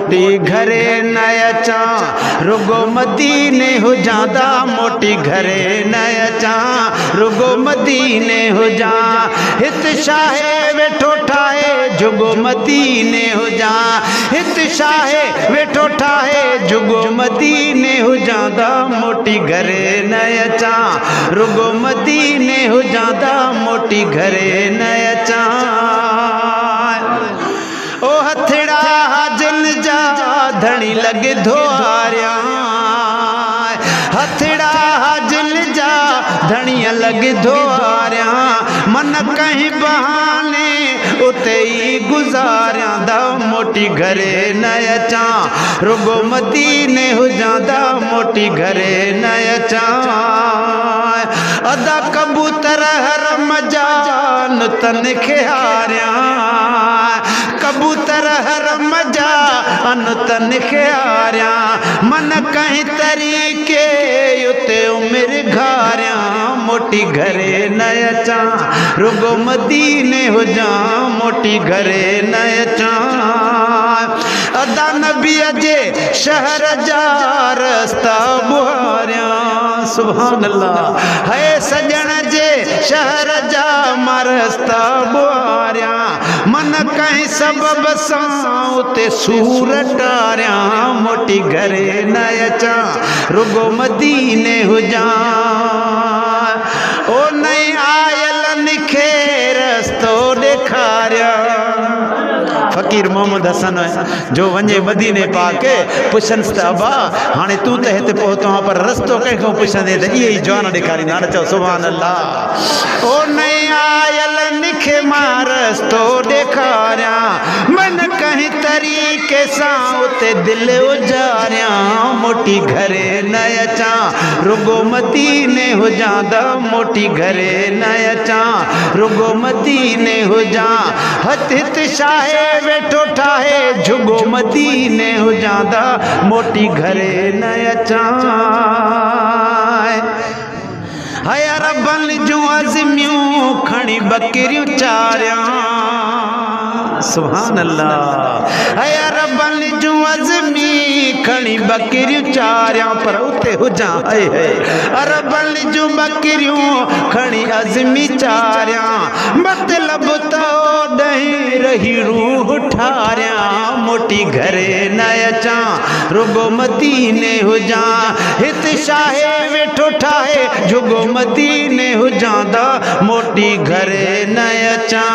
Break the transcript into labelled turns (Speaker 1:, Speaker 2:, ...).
Speaker 1: मोटी घरे न अचां रुगो मदीने हुजांदा मोटी घरे न अचां रुगो मदीने हुजां हित शाहे वेठो ठाहे जुगो मदीने हुजां हित शाहे वेठो ठाहे जुगो मदीने हुजांदा मोटी घरे न अचां रुगो मदीने हुजांदा मोटी घरे न अचां ओ हथड़ा हाजन जा धनी लगे धोआरिया हथड़ा हाजन जा धनिया लगे धोआरिया मन कहीं बहाने उते ही गुजारिया दा मोटी घरे न अचां रुगो मदीने हुजांदा मोटी घरे न अचां अदा कबूतर हर मजान तन खे हारिया कबूतर हर मजा अन तन खे हारिया मन कहीं तरीके उते उमिर घारिया मोटी घरे न अचां रुगो मदीने हुजां मोटी घरे न अचां अदा नबी जे शहर जा रस्ता बुहारिया सुभान अल्लाह है सजन जे शहर जा रस्ता बुहारिया मन कहीं सबब सां उते सूर टारिया मोटी घरे न अचां रुगो मदीने हुजां ओ नहीं आयल निखे रस्तो ॾेखारिया फ़कीर मोहम्मद हसन जो वञे मदीने पाके पुछनि त अबा हाणे तूं त हिते पहुतो आहे पर रस्तो कंहिंखां पुछंदे त इहे ई जवान ॾेखारींदा न चओ सुभान अल्लाह ओ नहीं आयल निखे मां रस्तो ॾेखारिया मन कहीं तरीके सां उते दिलि उजारिया मोटी घरे न अचां रुगो मदीने हुजांदा मोटी घरे न अचां रुगो मदीने हुजां हथ हित शाहे वेठो ठाहे जुगो मदीने हुजांदा मोटी घरे न अचां हाय रबन जूं अज़मियूं खणी बकरियूं चारिया सुभान अल्लाह हाय रबन जूं अज़मी खणी बकरियूं चारिया पर उते हुजां हाय हाय रबन जूं बकरियूं खणी अज़मी चारिया मतलब तो ॾहीं रही रूह ठारिया मोटी घरे न अचां रुगो मदीने हुजां हित शाहे वेठो ठाहे जुगो मदीने हुजांदा मोटी घरे न अचां